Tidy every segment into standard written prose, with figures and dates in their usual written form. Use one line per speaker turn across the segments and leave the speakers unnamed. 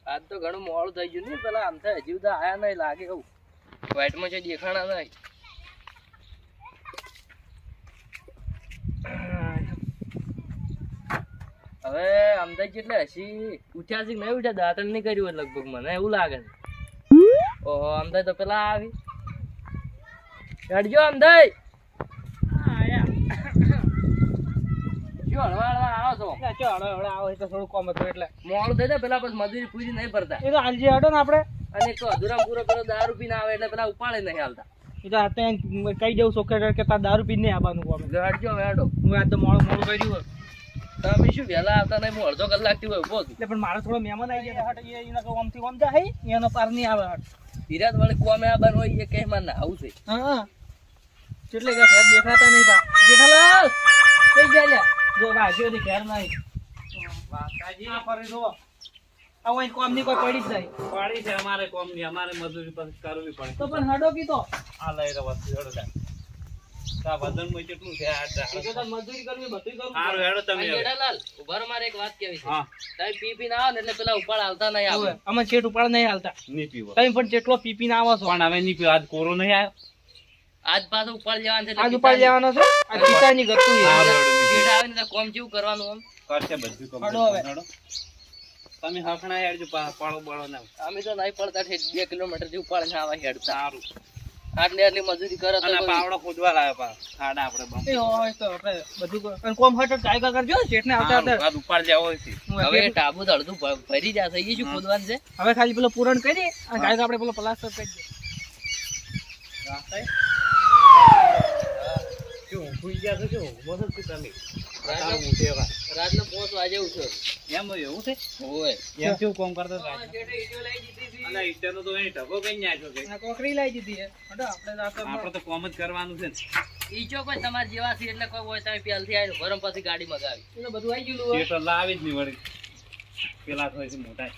આજ તો ઘણું મોડું થઈ ગયું ને પેલા આમ થાય હજી બધા આયા નહીં લાગે એવું વાઇટમાં છે દેખાણા નહીં હવે અમદાવાદ કેટલે હસી ઉઠ્યા છે નહીં ઉઠ્યા દાંતણ નહીં કર્યું લગભગ મને એવું લાગે છે ઓહો અમદાવાદ તો પેલા આવી ચડજો અમદાવાદ મોડું થઈ જાય પેલા પછી મજૂરી પૂરી નહીં ભરતા
એ તો હાલજી હટો ને આપણે
અને એક તો અધૂરામ પૂરો પેલો દારૂ પીને આવે એટલે પેલા ઉપાડે નહીં હાલતા
એ તો હાથે કઈ જવું સોખે કે તાર દારૂ પીને આવવાનું કોમે
હટજો હવે હટો
હું આ તો મોડું કર્યું
તમે શું વહેલા આવતા નહીં હું અડધો કલાક થી હોય ઉભો છું
એટલે પણ મારો થોડો મહેમાન આવી ગયા હટ એના ઓમથી ઓમ જાય એનો પાર નહીં આવે હટ
ધીરાજ વાળી કોમે આવવાનું હોય એ કહેમાં ના આવું છે
હા એટલે કે ઘેર દેખાતા નહીં બા જેઠાલાલ કઈ ગયા લ્યા જો બાજુ થી ઘેર નહીં વાકાજી આ ફરી જો આ કોમ ની કોઈ પડી જ નહીં
પડી છે અમારે કોમ ની અમારે મજૂરી પર કરવી પડે
તો પણ હડો કીધો
આ લઈ રહ્યો વસ્તુ હેડો તા વજન માં કેટલું છે આ
તો મજૂરી કરવી બધું કરવું
હારું હેડો તમે
જેઠાલાલ ઉભા રહો મારે એક વાત કેવી છે
હા
તમે પી ના આવો ને એટલે પેલા ઉપાડ હાલતા નહીં આવે
અમે છેટ ઉપાડ નહીં હાલતા
ની પીવો
તમે પણ જેટલો પીપી ના આવો છો
પણ હવે ની પીવો આજ કોરો નહીં આવ્યો
આજ પાછો ઉપાડ જવાનું છે
આજ ઉપાડ લેવાનો છે આ પિતાની ગતું
જેઠ આવે ને કોમ જેવું કરવાનું આમ
કરશે બધું કોમ
હડો હવે.
હડો તમે હખણા હેડજો પાળો બળો ના
અમે તો નહીં પડતા 2 કિલોમીટર થી ઉપાડ ના આવે હેડ
સારું
આટલી મજૂરી કરે તો
અને
કોઈ-
પાવડો ખોદવા લાવ્યો પા ખાડા આપણે બમ
એ હોય તો આપણે બધું અને કોમ હટ કાયકા કરજો શેઠને આવતા આવતા
આજ ઉપાડ જાવ છે
હવે ટાબુ તો અડધું ભરી જશે એ શું ખોદવાનું છે
હવે ખાલી પેલો પૂરણ કરી અને કાયકા આપણે પેલો પ્લાસ્ટર કરી દઈએ
શું ભૂઈ ગયા છો શું બોલો છો તમે
રાતના
તારું ઉઠેવા
5 વાગે ઉઠ્યો
એમ એવું છે
ઓય
એમ શું કોમ કરતો હતા અને ઈટાનો તો એ ઢગો કઈ નાખ્યો છે
અને કોકરી લાવી દીધી હે હટો આપણે
આપણે તો કોમ જ કરવાનું છે ને
ઈ જો કોઈ તમાર જેવા છે એટલે કોઈ હોય તમે પહેલથી આવીને ભરમ પછી ગાડી મગાવી
તો બધું આવી ગયું
તે તો લાવી જ નહીં વળી પેલા તો છે મોટા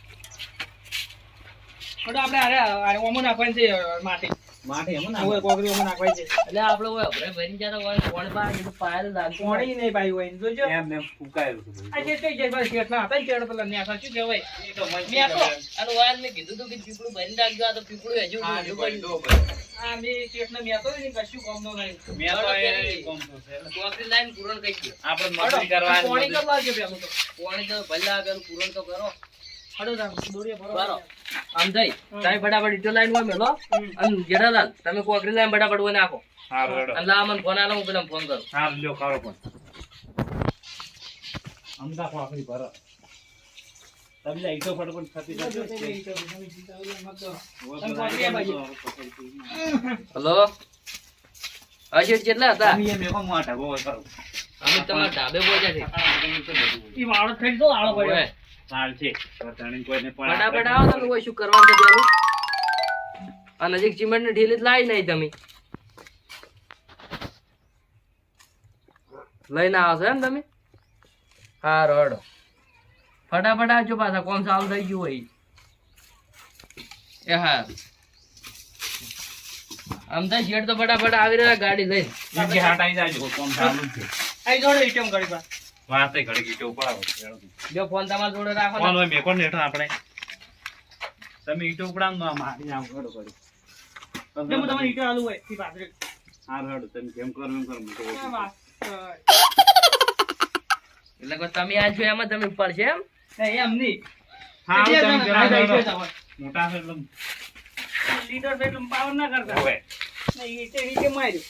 હટો આપણે અરે ઓમો નાખવાની છે માટી
માથે એમ ના
હવે કોકરી ઓમો નાખવાની છે
એટલે આપણે હોય ભરે ભરીને જતા હોય કોણ બા એ તો પાયલ લાગતું હોય.
પાણી નહીં પાઈ હોય જોજો
એમ ને ફૂકાયેલું છે બધું.
આ જે કઈ જાય બસ શેઠના હતા ને ચેડ પેલા ન્યા શું કહેવાય
એ તો મન
મેં તો
અને વાયલ મેં કીધું તું કે પીપળું ભરીને રાખજો આ તો પીપળું હજુ
હા,
હજુ
ભાઈ,
પડ્યું.
ડો ભાઈ.
આ મે શેઠને મેં તો ને કશું કામ નો નહીં
મેં તો એ કોમ તો છે ને.
કોકરી લાઈન પૂરણ કરી દો
આપણે મજૂરી કરવાની
પાણી
મજૂરી.
કરવા આવજો પેલું તો
પાણી તો ભલે આગળ પૂરણ તો કરો
હટો રામ દોડીએ ભરો
બરો આમ થઈ તમે ફટાફટ ઇટો લાઈન હોય મેલો અને જેઠાલાલ તમે કોકરી લાઈન ફટાફટ હોય નાખો
હારું હેડો.
અને લા મને ફોન આલો હું પેલા ફોન કરું
હારું લ્યો ખારો પણ અમદા કોકરી ભરો તમે લે ઈટો ફટફટ થતી જજો.
હલો અશોક કેટલા હતા
તમે એ મેકો મોટા બહુ કરો
અમે તમારા ઢાબે પહોંચ્યા છે
ઈ વાળો થઈ ગયો આળો પડ્યો
ઓય,
સાલ છે વટાણી કોઈને પણ
ફટાફટ આવો તમે કોઈ શું કરવાનું છે પેલું આ નજીક સિમેન્ટ ની ઢીલી જ લાવી નહીં તમે લઈને આવો છો એમ તમે હા રોડો ફટાફટ આવજો પાછા કોમ ચાલુ થઈ ગયું હોય એ હા આમ તો શેઠ તો ફટાફટ આવી રહ્યા ગાડી લઈને
ઈકે હાટાઈ જાજો કોમ ચાલુ જ છે
આઈ જોડે ઈટમ કરી પા
વાતે ઘડી ઈટો પડાવો
જો ફોન તમારા જોડે રાખો
કોણ
ને.
હોય મેકો ને હેઠો આપણે તમે ઈટો ઉપડામ ન મારી આમ ઘડો કરી
જો હું તમને ઈટો આલું હોય ઈ પાછળ
હારું હેડો તમે કેમ કરો એમ કરો મૂકો.
એટલે કોઈ તમે આજ છો એમાં તમે ઉપાડશે એમ
એમ નહીં
હારું તમે જરા હેડો.
લીટર
મોટા છે એટલે
એટલે પાવર ના કરતા
હવે
નહીં ઈટે માર્યું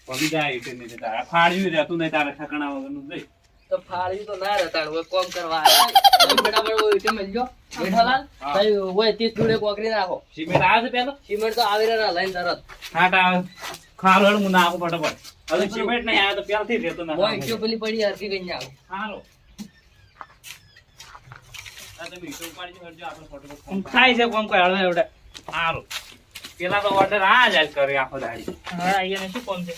પડી જાય ઈટે ને તારે ફાડ્યું રહેતું નહીં તારે ઠકણા વગરનું જઈ
તો ફાળવી તો ના રહેતા હોય કોમ કરવા આવ્યા. તમે ફટાફટ હોય એટલે મળજો જેઠાલાલ
હા.
તઈ હોય 30 જોડે કોકરી નાખો
સિમેન્ટ આવે છે પેલો
સિમેન્ટ તો આવી રહ્યા લઈને તરત
હાટા ખારો હેડ હું નાખું ફટાફટ હવે સિમેન્ટ નહીં આવે તો પેલથી જ રહેતો ના
હોય ઈટો પેલી પડી હરકી કઈ આવો
હારો આ તમે ઈટો ઉપાડી હેડજો આપણે ફટાફટ
આમ થાય છે કોમ કોઈ હળવે હળવે
હારો પેલા તો ઓર્ડર આ જ કરે આખો દાડી
હા અહીંયા શું કોમ છે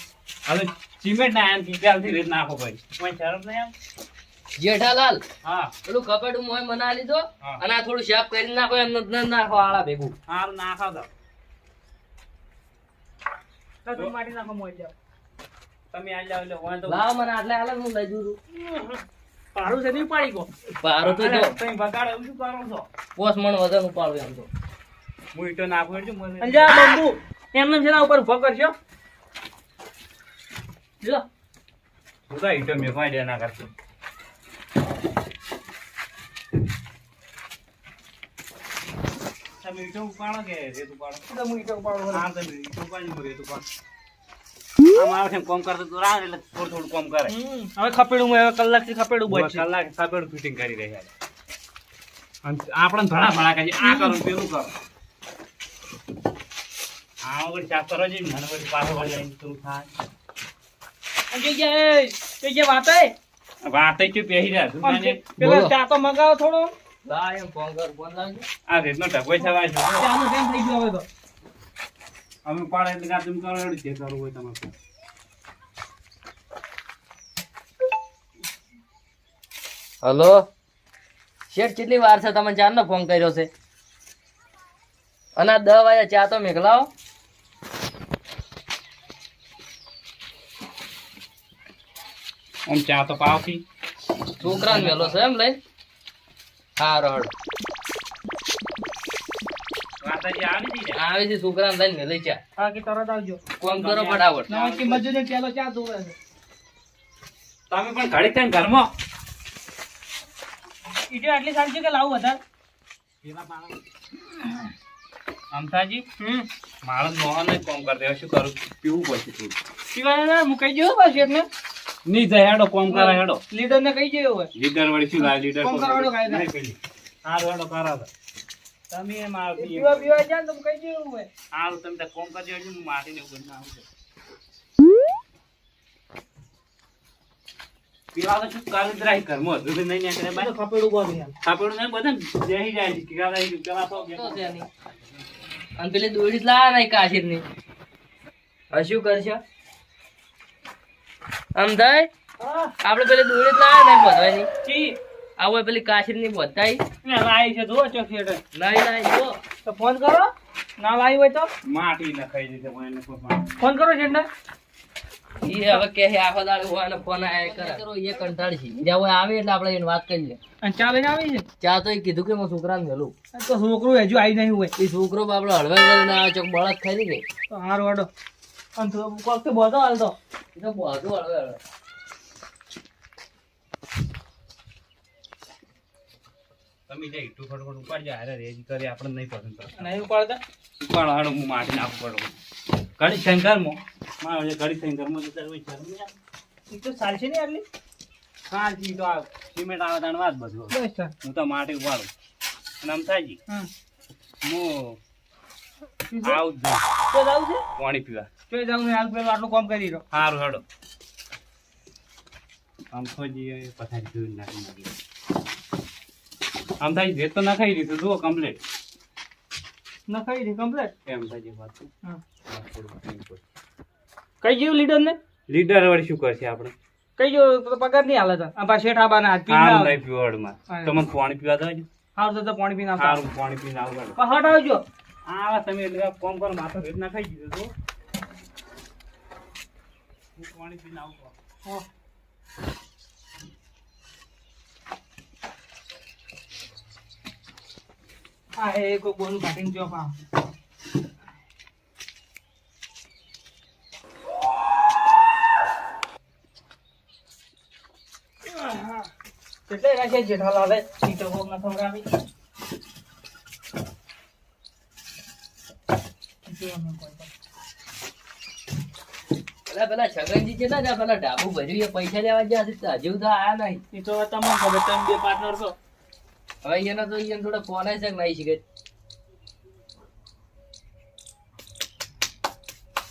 હવે સિમેન્ટ ના આમ પેલથી રીત નાખો ભાઈ કોઈ શરમ નહીં આમ
જેઠાલાલ
હા
પેલું કપડું મોય મના લીધો
હા.
અને આ થોડું શાપ કરીને નાખો એમ ન નાખો આળા ભેગું
હારું નાખો તો
તો તમે માટી નાખો મોઈ જાવ
તમે આ જાવ એટલે હોય તો
લાવો મને આટલે આલે હું લઈ દઉં છું
પારું છે નહીં પાડી ગો
પારો તો જો
તમે બગાડે એવું શું કરો છો?
5 મણ વજન ઉપાડું એમ તો.
હું ઈંટો નાખું એટલે મને
અને જા બંબુ એમને છે ઉપર ઉભો કરજો જો
હું તો ઈંટો મેકવા દે ના કરતો. તમે ઈંટો ઉપાડો કે રેત ઉપાડો?
તો હું ઈટો પાડો
હા, તમે ઈંટો ઉપાડી, હું રેત ઉપાડું. આમ આવે છે એમ કોમ કરતો તો રાહ એટલે થોડું થોડું કોમ કરે.
હવે ખપેડું હવે કલાકથી ખપેડું બોલ છે
કલાક સાપેડું ફિટિંગ કરી રહ્યા છે. અને આપણને ઘણા ભણા કહે છે, આ કરો ને પેલું કરો. આ વગર ચા કરો છે, મને વળી પાછો વળી આવીને શરૂ થાય.
અને કઈ જે વાત હે
વાત જ શું પહેરી રહ્યા તું મને?
પેલા ચા તો મંગાવો થોડો
લા એમ ફોન કર ફોન લાવજો.
આ રીતનો ટકોઈ થવા છે.
ચાનો ટાઈમ થઈ ગયો હવે તો
અમે પાડે એટલે કાં તમે કરો એવડું જે કરવું હોય તમારે.
હલો શેઠ, કેટલી વાર છે તમે ચારનો ફોન કર્યો છે? અને આ 10 વાગે ચા તો મેકલાવો.
આમ ચા તો પાવથી
છોકરાને મેલો છે એમ લઈ. હા રડ
વાતાજી આવી હતી ને.
આવે છે છોકરાને લઈને મેલે ચા.
હા કે તરત આવજો
કોમ કરો ફટાફટ.
ના કે મજૂરી પેલો ચા ધોવે છે
તમે પણ ઘડી થઈને ઘરમાં
ઈટો આટલી સારી છે કે લાવું વધારે
અમથાજી મારો મોહન જ કોમ કરતો હવે શું કરું? પીવું પડશે થોડું.
પીવાના ના હું કહી દઉં બસ એટલે
નહીં જાય હેડો કોમ કરે હેડો.
લીડર ને કહી દઉં હવે
લીડર વળી શું લાવે? લીડર
કોમ કરવાનો કાયદા.
નહીં પેલી. હારું હેડો કરાવો. તમે એમ આવતી
પીવા પીવા જાય ને તો કહી દઉં હવે
હારું તમે ત્યાં કોમ કરજો એટલે હું માટીને એવું કરીને આવું છું. પેલા તો શું કાલે જ રાહી ઘરમાં હતું કે નહીં નીકળે બાય.
ખપેડું બોલ યાર
આપણું નહીં બધા બેસી જાય છે કે પેલા તો
તો છે નહીં. અને પેલી દોડી જ લાયા નહીં કાશીરની. હવે શું કરશો? અમદાય
હા
આપણે પેલી દોડી જ લાયા નહીં બધવાની.
કી
આવો પેલી કાશીરની બધાય
ને લાઈ છે જો ચોકલેટ
નહીં નહીં જો.
તો ફોન કરો ના લાવી હોય તો
માટી નખાઈ દીધે મને એને કોઈ
ફોન કરો છે ને
ઈ હવે કે આખો દાડો હોય અને ફોન આયા કરે. કરો એ કંટાળી છે. જ્યાં હોય આવે એટલે આપણે એને વાત કરી લે.
અને ચા લઈને આવી છે
ચા તો એ કીધું કે હું છોકરાને મેલું.
તો છોકરું હજુ આવી નહીં હોય
એ છોકરો બાપડો હળવે કરીને આવે ચોક બળદ ખાઈ ને ગઈ.
તો હારું વાડો અને તો કોક તો બોલતો હાલતો
એ તો બધું હળવે હળવે.
તમે જાય ઈટું ફટફટ ઉપાડજો હારે રેજી કરી આપણે નહીં પસંદ પડે.
અને એવું પડતા
ઉપાડો હાડો હું માટી નાખું પડું ઘડી શંકરમાં મારે જે ઘડી શંકરમાં જતા હોય શરમ નહીં આવે?
એ તો ચાલશે નહીં આટલી
સાચી તો આ સિમેન્ટ આવે તાણ વાત બધું.
બસ ચાલ
હું તો માટી ઉપાડું અને અમથાજી
હા
હું
તો
આવું જ છું
જાવું છે
પાણી પીવા.
તો જાવું ને હાલ પેલું આટલું કામ કરી રહ્યો
સારું હેડો. અમથાજી પથારી ધોઈને નાખી નાખી. અમથાજી ભેજ તો નખાઈ દીધું જુઓ કમ્પ્લીટ.
નખાઈ દે કમ્પ્લેટ
એમ થાય વાત.
હા
થોડું
કઈ જેવું લીડર ને
લીડર વળી શું કરશે આપણે?
કઈ જેવું તો પગાર નહીં હાલે તો આ પા શેઠ આબાના હાથ પી
સારું
ના
નહીં પીવડમાં તમે પાણી પીવા દો છો.
હારું તો પાણી પીને આવતા
સારું પાણી પીને આવું.
હટ આવજો
આ તમે એટલે કોમ કરો માથો ભેજ નખાઈ દીધું તો હું પાણી પીને આવું.
હા આ એ કોઈ બોનું કાઢીને જો પા એટલે રાખે જેઠાલાલે સીટો કોક ન ખવડાવી
પેલા છગનજી કેટલા છે? પેલા ડાબુ ભર્યું એ પૈસા લેવા ગયા છે હજુ તો આયા નહીં.
એ તો તમને ખબર તમે બે પાર્ટનર છો
હવે એને તો એને થોડા ફોન આવી છે કે નહીં શીખે.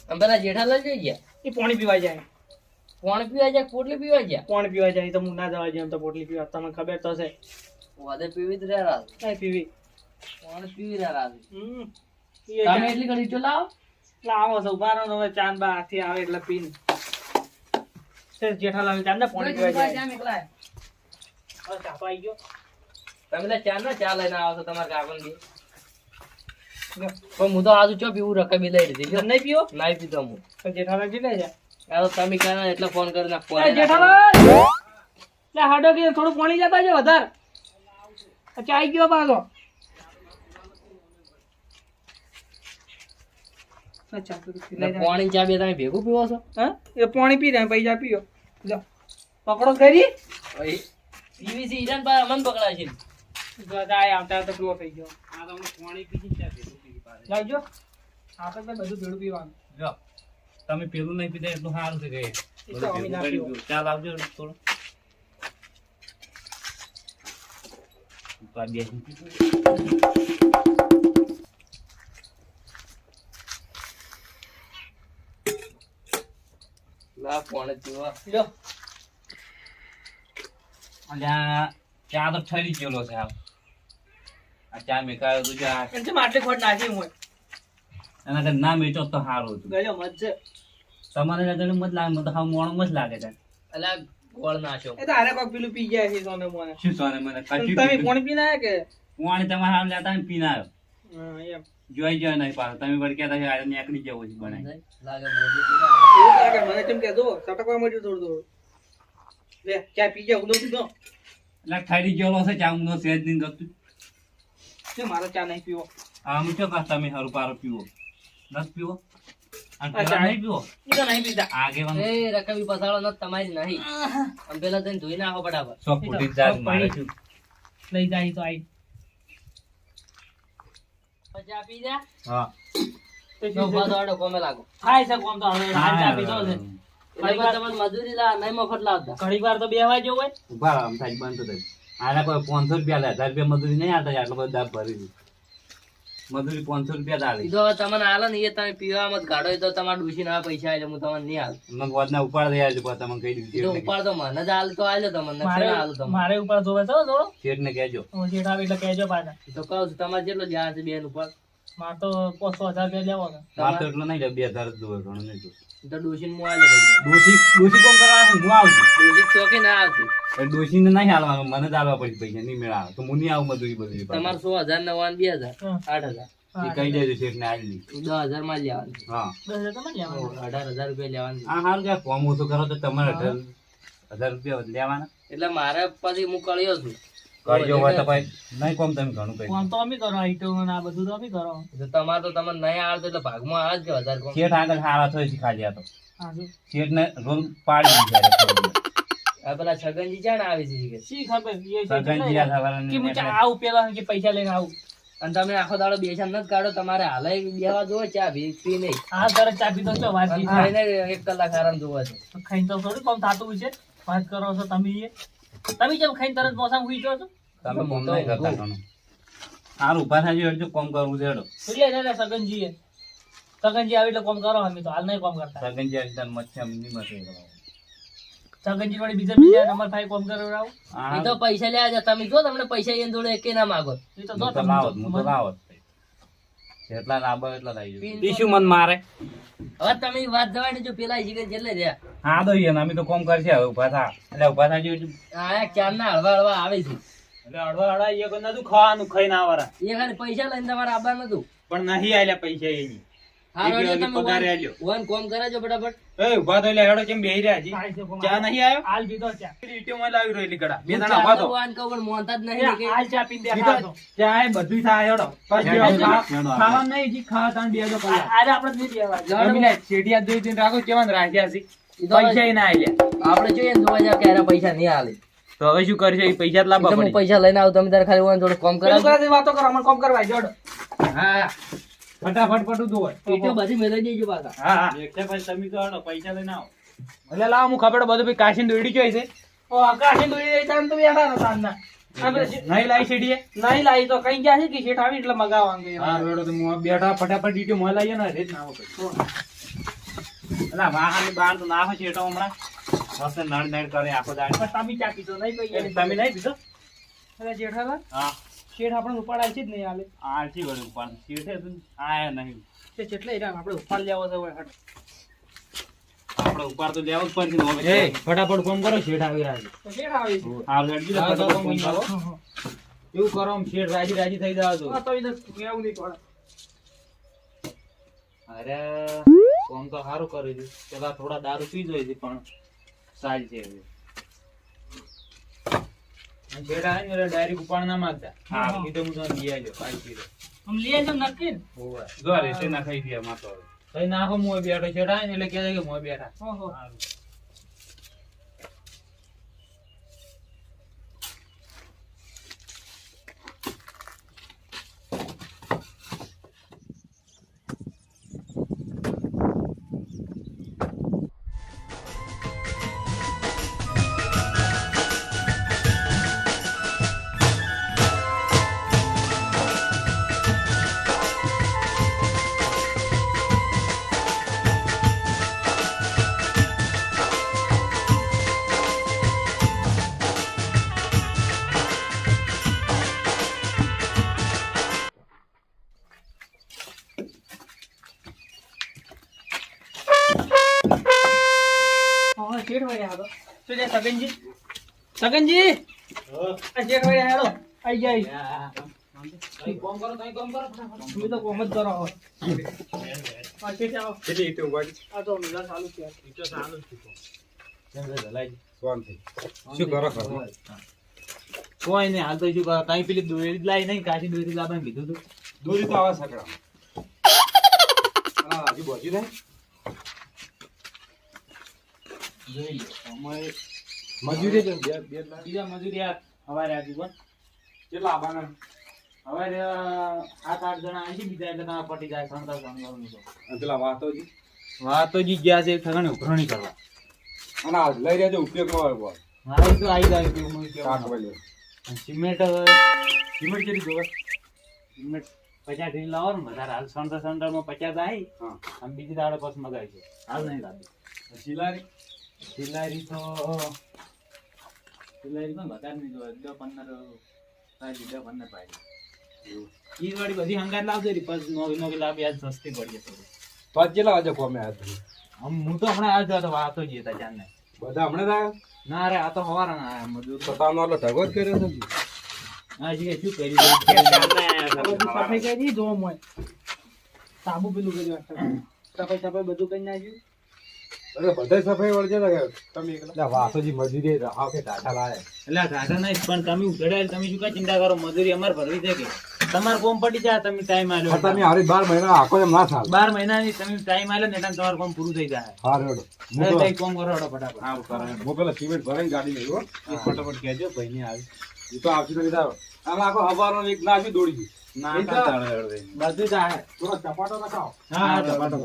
આમ પેલા જેઠાલાલ જઈ ગયા.
એ પાણી પીવા જાય
પાણી પીવા જાય પોટલી પીવા ગયા.
પાણી પીવા જાય તો હું ના જવા જાય એમ તો પોટલી પીવા તમને ખબર તો છે
વધે પીવી જ રહ્યા રાત.
કઈ પીવી
પાણી પીવી રહ્યા રાત.
હમ
તમે એટલી ઘડી તો લાવો.
લાવો છો બાર હવે ચાંદ બા હાથી આવે એટલે પીને જેઠાલાલ ચાંદ ને પાણી પીવા જાય
ચા મેકલાય.
હવે ચાપો આવી ગયો
તમે લે ચા ના ચા લઈને આવો છો તમારા કાકણ પણ હું તો આજુ ચો પીવું રકમી લઈ લીધી.
નહીં પીવો
નહીં પીતો હું.
તો જેઠાલાલ કેટલે જાય
આ તો તમે કહે એટલે ફોન કરીને ફોન
જેઠાલાલ લે હાડો કે થોડું પાણી જતા છે વધારે અચ્છા આવી ગયો પાછો અચ્છા તો લઈ જા.
પાણી ચા બે તમે ભેગું પીવો છો
હા એ પાણી પી રહ્યા પૈસા પીઓ લો પકડો કરી
પીવીસી ઈરાન પર મન પકડાય છે
ગાય આવતા તો પીવો થઈ ગયો
આ તો હું પાણી પીધી ચા ભેગું પીધી પાછી.
લાવજો આ તો બધું ભેળું પીવાનું
જો તમે પેલું નહીં પીધા એટલું સારું છે કે
એ તો અમે ના પીવું.
ચાલ આવજો થોડું ઉપાડ બેસી.
લા પાણી પીવા
લો
અલ્યા ચા તો ઠરી ગયેલો છે આ ચા મેકાયો તો ચા
એમ છે માટલી ખોટ નાખી હું
એના કરતા ના મેચો તો સારું હતું
ગયો મત છે
તમારે લગન મત લાગે મને તો હાવ મોણો મત લાગે છે
અલા ગોળ નાખ્યો
એ તો હારે કોક પેલું પી ગયા છે સોને મોને
શું સોને મને કશું
તમે પાણી પીને આયા કે
પાણી તમારે આમ લેતા ને પીને આવ્યો
હા એમ
જોઈ જાય નહીં પાછો તમે વળી કહેતા આ નીકળી જવું છે બનાવી
લાગે મોઢું પીવા.
એવું લાગે મને કેમ કે જો સટકવા મળ્યું થોડું થોડું લે ચા પી જા ઉડો પીધો
એટલે ઠરી ગયેલો છે ચા ઊંધો સહેજ નહીં ગતું
શું મારો ચા નહીં પીવો
આમ છો કાં તમે હરું પારો પીવો નથી પીવો અને
અચ્છા.
પેલા નહીં પીવો
એ તો નહીં પીતા
આગેવાન
એ રકબી પસાડો ન તમારી નહીં આમ પેલા જઈને ધોઈ નાખો ફટાફટ
સો ફૂટી જાત મારે છું
લઈ જાય તો આઈ
પછી આપી જા
હા
તો
તો ઉભા તો હાડો કોમે લાગો
ખાઈ શકો આમ તો હવે હાલ ચા પીધો છે
એટલે પછી તમને મજૂરી લા નહીં મફત લાવતા
ઘણી વાર તો બેહવા જેવું હોય
ઉભા આમ થાય બંધ થઈ આના કોઈ 500 રૂપિયા લે 1000 રૂપિયા મજૂરી નહીં આવતા આટલો બધો દાબ ભરી દીધું મજૂરી 500 રૂપિયા આલે
કીધું હવે તમને હાલો ને એ તમે પીવામાં જ કાઢો તો તમારે ડૂસી ના પૈસા એટલે હું તમને નહીં હાલ
મને વધના ઉપાડ દે આજે તમને કહી
તો
દીધું
ઉપાડ તો મને જ હાલ તો હાલ તમને
મારે
ના હાલ તમને
મારે ઉપર જોવે છે થોડો
શેઠને કહેજો
હું જેઠ આવે એટલે કહેજો પાછા
તો કહું છું તમારે કેટલો જ્યાં છે બેન ઉપર
મારે તો 500,000 રૂપિયા લેવો ને
માર તો એટલું નહીં લે 2000 જ જોવે ઘણું નહીં જોવે
તો ડૂસીને હું હાલો પૈસા
ડોશી કોમ કરવા આવે હું આવું
ડૂસી ચોકી ના આવતી
ડોશીને નહીં હાલવાનું મને જ હાલવા પડશે પૈસા નહીં મેળા તો હું નહીં આવું મજૂરી બધી
તમારે 100,000 ને 2000
હા.
8,000
એ કહી દેજો શેઠને આલી
10,000 માં જ લેવાનું
હા
10,000 તમે લેવાનું
18,000 રૂપિયા લેવાનું
આ હારું કે કોમ ઓછું કરો તો તમારે 1000 રૂપિયા લેવાના
એટલે મારે પછી હું કળ્યો છું
કરજો હોય તો ભાઈ નહીં કોમ તમે ઘણું કહી
ફોન તો અમે કરો આઈટમ ને આ બધું તો અમે કરો
તો તમારે તો તમને નહીં આવડતો એટલે ભાગમાં આવે જ કે 1000 કોમ
શેઠ આગળ હારા થઈ શીખાડ્યા તો
હા શું
શેઠને રોલ પાડી દીધા
આ પેલા છગનજી ચાણ આવે છે કે
શી ખબર એ છે
સગનજી આ સવારે
કે હું ચા આવું પેલા કે પૈસા લઈને આવું
અને તમે આખો દાડો બેસા નથી કાઢો તમારે હાલે બેવા જોવો ચા પી નહીં
હા તરત ચા પીધો છો વાત
અને ખાઈને 1 કલાક આરામ જોવો છે
ખાઈને તો થોડું કામ થતું છે વાત કરો છો તમે તમે જેમ ખાઈને તરત મોસામાં ઉઈ જાઓ છો
તમે કોમ નહીં કરતા ઘણું હારું ઉભા થાય હેડજો કોમ કરવું છે હેડો
એટલે સગનજી આવે એટલે કોમ કરો અમે તો હાલ નહીં કોમ કરતા
સગનજી આવી રીતે મચ્છા ની મસે
સગનજી વળી બીજા નંબર થાય કોમ કરાવડાવો
એ તો પૈસા લેવા છે તમે જો તમને પૈસા એને જોડે એકે ના માગો
એ તો
હું
જો
તો
તમે
લાવત હું તો લાવત જેટલા લાભ એટલા થઈ
પીન
જાય ઈશુ મન મારે
હવે તમે વાત જવા જો પેલા જીગર જેટલે રહ્યા
હા તો યાર અમે તો કોમ કરશે હવે ઉભા થા એટલે ઉભા થાજો
આ ચાર ના હળવા હળવા આવે છે
એટલે અડવા એ નતું ખાવાનું ખાઈને આવરા
એ ખાલી પૈસા લઈને તમારે આવવા નતું
પણ નહીં આલ્યા પૈસા એની
હારો
એ
જો
બી
તમે
પગારે આલ્યો.
વન કોમ કરાજો ફટાફટ
એ ઉભા તો એટલે હેડો કેમ બેહી રહ્યા જી ચા નહીં આવ્યો હાલ પીધો ચા ઈટો માં લાવી રહ્યો એટલે ગડા બે
હું
જણા
ચા
ઉભા
તો
તો
વાન કહું પણ મોનતા જ નહીં કે
હાલ ચા પીને દેખાડો ચા એ બધું થાય હેડો ખાવાનું નહીં જી ખાવા તાણ બેજો કલાક આજે આપણે નહીં બેવા જમીને શેઠિયા દઈ દઈને રાખો કેવાન રાખ્યા છે
ઈ તો
પૈસા ય ના આલ્યા
આપણે જોઈએ ને જોવા જાવ કે હારા પૈસા નહીં હાલે
તો હવે શું કરશે એ પૈસા જ લાવવા
એટલે હું
પડે
પૈસા લઈને આવું તમે તારે ખાલી વન થોડું કોમ કરાવો
વાતો કરો અમને કોમ કરવા જોડો હા ફટાફટ પટું દો
પેટીઓ બધી મેળવી દેજો પાછા
હા હા
તમે તો હેડો પૈસા લઈને આવો
એટલે લાવ હું ખબર બધું ભાઈ કાશી દોડી જોઈ છે ઓ કાશી દોડી જાય તાન તો બેઠા હતા તાનના નહીં લાવી શેઠીએ નહીં લાવી તો કઈ ગયા છે કે શેઠ આવી એટલે મગાવવાનું હા બેડો તો હું બેઠા ફટાફટ ડીટી મોં લાવીએ ને રેત ના આવો
એટલે વાહન બહાર તો નાખો છે એટો હમણાં મસ્ત નડ નડ કરે આખો દાડ
પણ તમે ચા પીધો નહીં કઈ
તમે નહીં પીધો
અરે જેઠાલાલ
હા
શેઠ આપણે ઉપાડાય છે જ નહીં હાલે
આરતી વળી ઉપર સીધે તો આયા નહીં
તે જેટલે ઈરાન આપણે ઉપાડ લેવો છે હવે હટ
આપણે ઉપર તો લેવું જ પડશે ને હવે
ફટાફટ ફોન કરો શેઠ આવી રહ્યા છે તો શેઠ આવી છે
આ લડજી
હા, તો
ફટાફટ ફોન
ફોન
કરો
કરો.
એવું કરો આમ શેઠ રાજી રાજી થઈ જાવ તો
હા, તો એ તો કહેવું નહીં પડે
અરે કોમ તો સારું કરી દીધું પેલા થોડા દારૂ પી જોઈ હતી પણ સારી છે હવે
અને છેડા આવે ને એટલે ડાયરેક્ટ ઉપાડ ના માંગતા.
હા.
એ તો હું તમને લઈ આવજો, કાલ કીધું.
આમ લઈએ તો નક્કી ને.
હોવે.
જો રેતે નાખાઈ દે આમાં તો.
તઈ નાખો મોય બેઠો છેડા આવે ને એટલે કહેતા કે મોય બેઠા.
ઓહો. ઓહો, શેઠ વળ્યા હાલો. શું છે સગનજી? સગનજી! આ શેઠ વળ્યા હાલો. આઈ જાય.
તઈ કોમ કરો, તઈ કોમ કરો ફટાફટ.
તમે તો કોમ જ કરો હવે. આ શેઠ આવો.
કેટલી ઈંટો ઉપાડી?
આ તો મિલા ચાલુ છે.
ઈટો ચાલુ જ છે.
કેમ છે ધલાઈ?
શાંતિ. શું કરો ખરું?
કોઈ નહીં, હાલ તો શું કરો, તઈ પેલી દોરી જ લાવી નહીં, કાચી દોરી લાવવાનું કીધું તું.
દોરી તો આવે સકડા. હા, હજી બોજી થાય?
જોઈ લો. અમારે
મજૂરી છે બે બે લાખ.
બીજા મજૂરી આ હવારે આજુ પણ.
કેટલા આવવાના?
હવારે 7-8 જણા આવી છે, બીજા એટલે તમારે પટી જાય, સંતા સંગાવવાનું તો.
અને પેલા વાતોજી?
વાતોજી ગયા છે ઠગાને ઉઘરાણી કરવા.
અને આ લઈ રહ્યા છે ઉપયોગમાં આવે બોલ.
મારે તો આવી જાય કે હું
કાક
કેવું.
વળ્યો.
સિમેન્ટ
સિમેન્ટ કેટલી જોવે?
સિમેન્ટ 50 ઢીલ લાવો ને વધારે, હાલ સંડામાં 50 આવી
હા.
અને બીજી દાડે પાછું મગાવી છે, હાલ નહીં લાવી.
સિલારી?
સિલારી તો વધારે નહીં જોવે, 10-15 પાડી, 10-15 પાડી. ઈ વાળી બધી હંગાત લાવજો રી, પછી નોવી લાવી આજ સસ્તી પડી જશે.
તો આજ કેટલા વાગે કોમે આવ્યા તમે?
હું તો હમણાં આવજો તો વાતો જ હતા ચાંદ
બધા હમણાં જ આવ્યા?
ના રે, આ તો હવારા ના આયા મજૂર.
તો તાનો એટલો ઢગો જ કર્યો છે ને?
હા જી શું કરી
સફાઈ કરી દી જોવા મળે. સાબુ પેલું કર્યું. સફાઈ બધું કરી નાખ્યું.
અરે બધાય સફાઈ વળજે ને કે તમે એકલા વાસોજી મજૂરી રાહ કે ટાટા લાવે.
એટલે ઘાટા નહીં, પણ તમે ઉઘડાય તમે શું કાંઈ ચિંતા કરો, મજૂરી અમારે ભરવી છે કે તમારે કોમ પડી જાય, તમે ટાઈમ
પણ
આલ્યો.
તમે હારી 12 મહિના આખો એમ ના થાય.
12 મહિનાની તમે ટાઈમ આલ્યો ને એટલે તમારું કોમ પૂરું થઈ જાય.
હા રેડો.
એટલે કઈ કોમ કરો હેડો ફટાફટ.
હા કરે. હું પેલા સિમેન્ટ ભરાઈને ગાડી લઈ હો.
એ ફટાફટ કહેજો ભાઈને આવી.
એ તો આવતી તો લીધા. આમાં આખો હવારનો એક ના આવી દોડી ગઈ.
ના
એ તો-
કાંઈ ચાલે હેડો. બધું થાય.
થોડો ચપાટો રખાવો.
હા ચપાટો.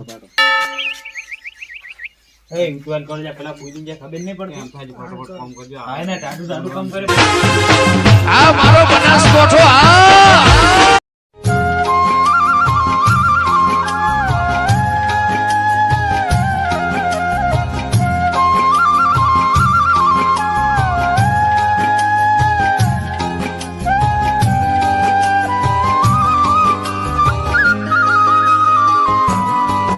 એ ઇન્ક્વાયર કરો જા, પેલા પૂછીને જા, ખબર નહીં પડતી.
ફટાફટ કામ કરજો.
હા એને ટાટું કામ કરે.
આ મારો બનાસકોઠો આ